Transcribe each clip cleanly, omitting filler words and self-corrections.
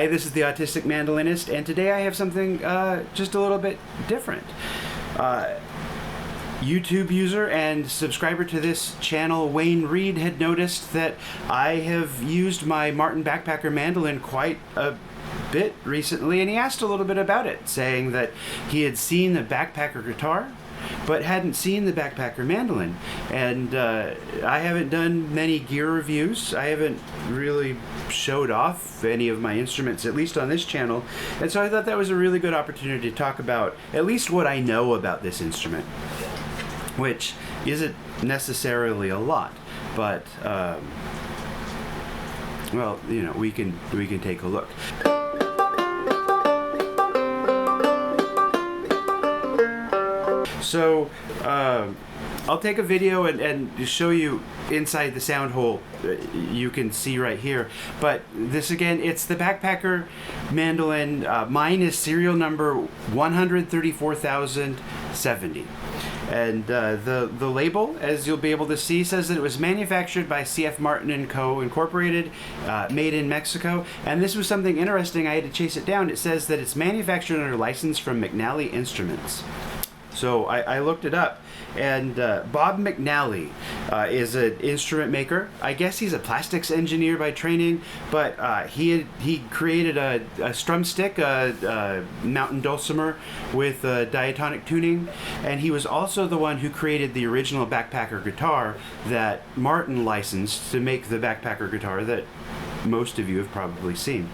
Hi, this is the Autistic Mandolinist, and today I have something just a little bit different. YouTube user and subscriber to this channel, Wayne Reed, had noticed that I have used my Martin Backpacker mandolin quite a bit recently, and he asked a little bit about it, saying that he had seen the Backpacker guitar but hadn't seen the Backpacker mandolin. And I haven't done many gear reviews. I haven't really showed off any of my instruments, at least on this channel, and so I thought that was a really good opportunity to talk about at least what I know about this instrument, which isn't necessarily a lot, but well, you know, we can take a look. So I'll take a video and show you inside the sound hole. You can see right here. But this again, it's the Backpacker mandolin. Mine is serial number 134,070. And the label, as you'll be able to see, says that it was manufactured by C.F. Martin & Co. Incorporated, made in Mexico. And this was something interesting. I had to chase it down. It says that it's manufactured under license from McNally Instruments. So I looked it up, and Bob McNally is an instrument maker. I guess he's a plastics engineer by training, but he created a strum stick, a mountain dulcimer with diatonic tuning, and he was also the one who created the original Backpacker guitar that Martin licensed to make the Backpacker guitar that most of you have probably seen.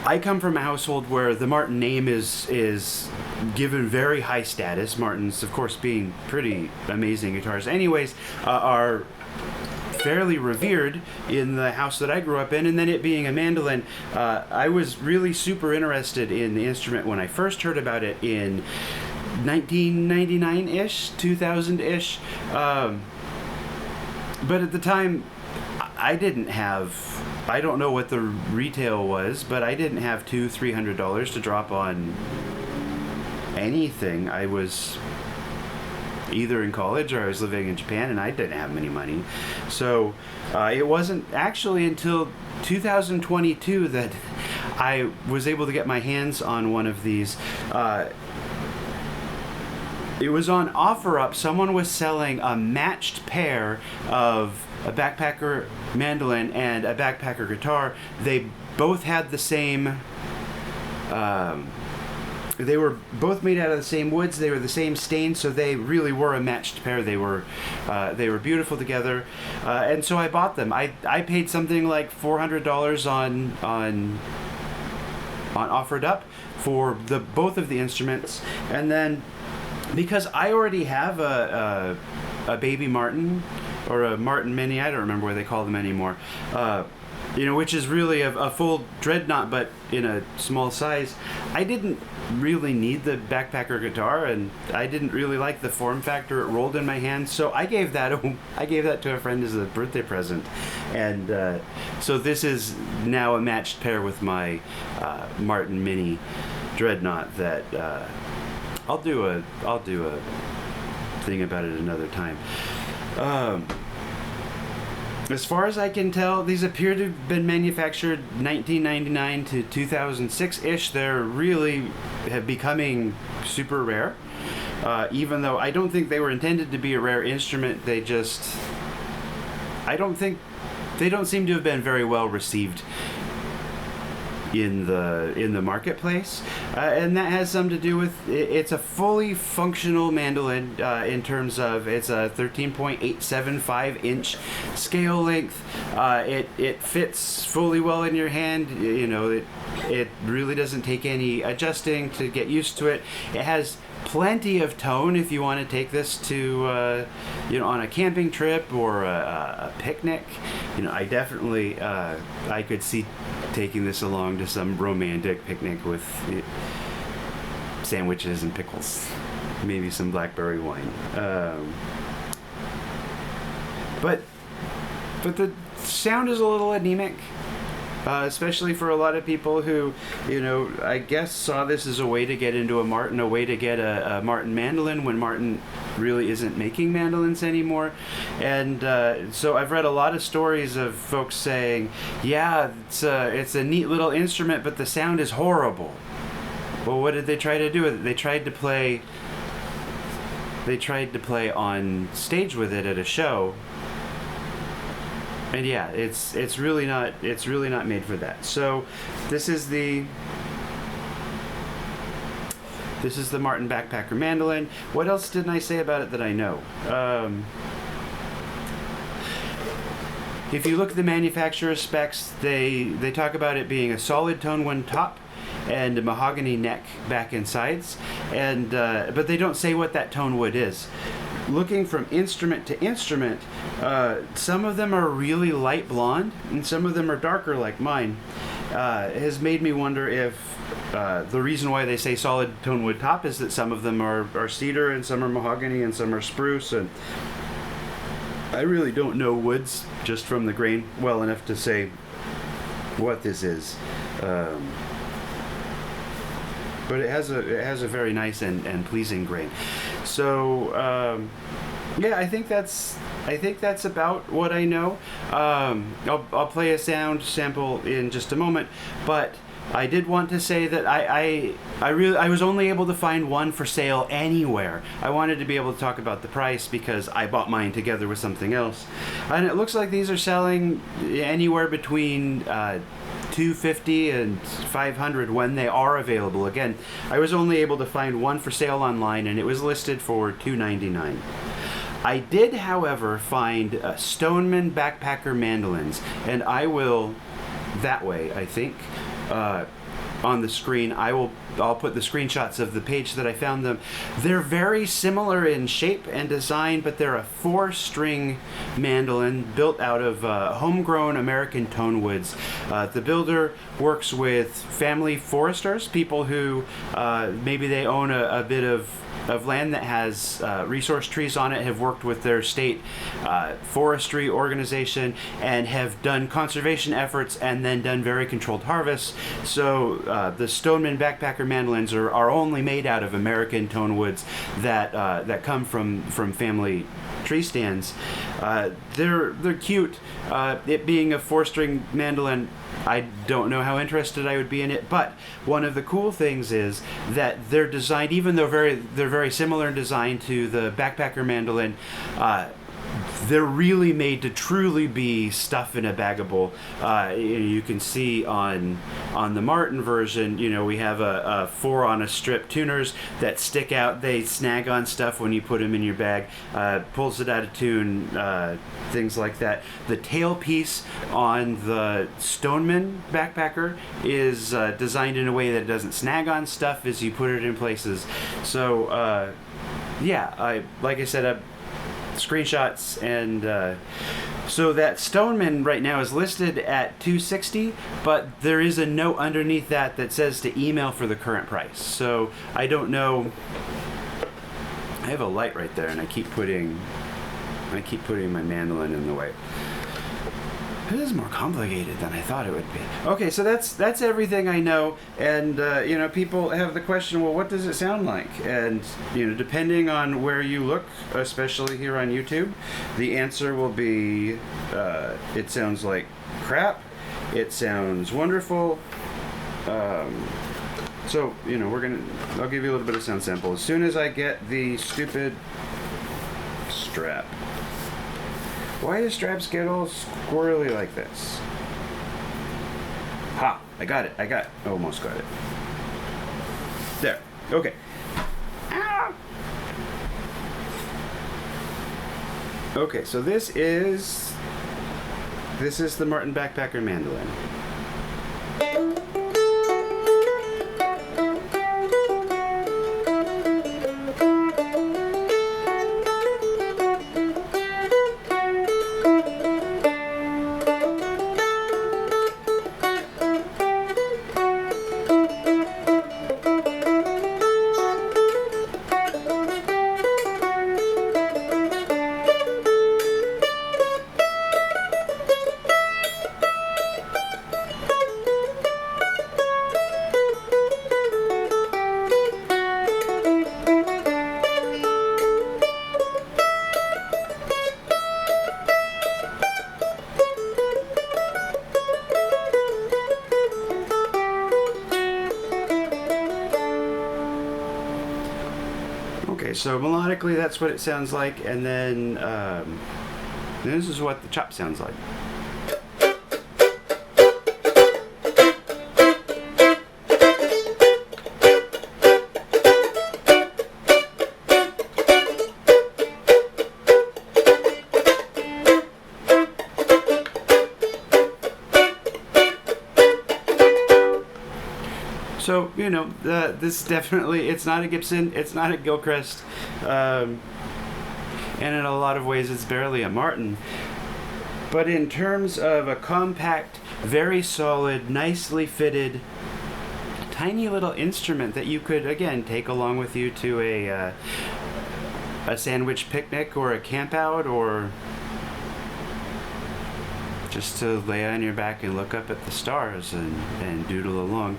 I come from a household where the Martin name is given very high status. Martins, of course, being pretty amazing guitars anyways, are fairly revered in the house that I grew up in, and then it being a mandolin, I was really super interested in the instrument when I first heard about it in 1999-ish, 2000-ish, but at the time I didn't have, I don't know what the retail was, but I didn't have $200-300 to drop on anything. I was either in college or I was living in Japan, and I didn't have any money. So it wasn't actually until 2022 that I was able to get my hands on one of these. It was on OfferUp. Someone was selling a matched pair of a Backpacker mandolin and a Backpacker guitar. They both had the same, they were both made out of the same woods, they were the same stain, so they really were a matched pair. They were beautiful together, and so I bought them. I paid something like $400 on OfferUp for both of the instruments, and then because I already have a baby Martin, or a Martin Mini, I don't remember what they call them anymore, you know, which is really a full dreadnought but in a small size. I didn't really need the Backpacker guitar, and I didn't really like the form factor it rolled in my hand, so I gave that to a friend as a birthday present, and so this is now a matched pair with my Martin Mini dreadnought that I'll do a thing about it another time. As far as I can tell, these appear to have been manufactured 1999 to 2006-ish. They're really becoming super rare. Even though I don't think they were intended to be a rare instrument, they don't seem to have been very well received in the marketplace, and that has something to do with it's a fully functional mandolin in terms of it's a 13.875 inch scale length. It fits fully well in your hand. You know, it really doesn't take any adjusting to get used to it. It has plenty of tone if you want to take this to you know, on a camping trip or a picnic. You know, I definitely I could see taking this along to some romantic picnic with sandwiches and pickles, maybe some blackberry wine. But the sound is a little anemic. especially for a lot of people who, I guess saw this as a way to get into a Martin, a way to get a Martin mandolin when Martin really isn't making mandolins anymore. And so I've read a lot of stories of folks saying, yeah, it's a neat little instrument, but the sound is horrible. Well, what did they try to do with it? They tried to play on stage with it at a show. And yeah, it's really not made for that. So this is the Martin Backpacker Mandolin. What else didn't I say about it that I know? If you look at the manufacturer specs, they talk about it being a solid tone one top and a mahogany neck, back and sides, and but they don't say what that tone wood is. Looking from instrument to instrument, some of them are really light blonde and some of them are darker like mine. Has made me wonder if the reason why they say solid tone wood top is that some of them are cedar and some are mahogany and some are spruce, and I really don't know woods just from the grain well enough to say what this is. But it has a very nice and pleasing grain. So yeah, I think that's about what I know. I'll play a sound sample in just a moment, but I did want to say that I was only able to find one for sale anywhere. I wanted to be able to talk about the price because I bought mine together with something else, and it looks like these are selling anywhere between $250 and $500 when they are available. Again, I was only able to find one for sale online, and it was listed for $299. I did, however, find Stoneman Backpacker mandolins, and I will, that way, I think, on the screen, I'll put the screenshots of the page that I found them. They're very similar in shape and design, but they're a 4-string mandolin built out of homegrown American tone woods. The builder works with family foresters, people who maybe they own a bit of land that has resource trees on it, have worked with their state forestry organization and have done conservation efforts and then done very controlled harvests. So the Stoneman Backpacker mandolins are only made out of American tone woods that come from family tree stands. They're cute. It being a 4-string mandolin, I don't know how interested I would be in it, but one of the cool things is that they're designed, even though they're very similar in design to the Backpacker mandolin, they're really made to truly be stuff in a bagable. You can see on the Martin version, we have a 4 on a strip tuners that stick out. They snag on stuff when you put them in your bag, pulls it out of tune, things like that. The tailpiece on the Stoneman Backpacker is designed in a way that it doesn't snag on stuff as you put it in places. So yeah, like I said, screenshots, and so that Stoneman right now is listed at $260, but there is a note underneath that says to email for the current price. So I don't know. I have a light right there, and I keep putting my mandolin in the way. It is more complicated than I thought it would be. Okay, so that's everything I know, and people have the question, well, what does it sound like? And depending on where you look, especially here on YouTube, the answer will be it sounds like crap, it sounds wonderful. So I'll give you a little bit of sound sample as soon as I get the stupid strap. Why do straps get all squirrely like this? Ha! I got it. Almost got it. There. Okay. Ow! Okay, so this is the Martin Backpacker mandolin. Okay, so melodically that's what it sounds like, and then this is what the chop sounds like. So, you know, this definitely, it's not a Gibson, it's not a Gilchrist, and in a lot of ways it's barely a Martin. But in terms of a compact, very solid, nicely fitted, tiny little instrument that you could, again, take along with you to a sandwich picnic or a camp out, or just to lay on your back and look up at the stars and doodle along.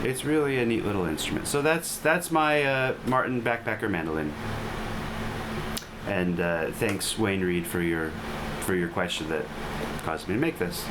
It's really a neat little instrument. So that's my Martin backpacker mandolin. And thanks, Wayne Reed, for your question that caused me to make this.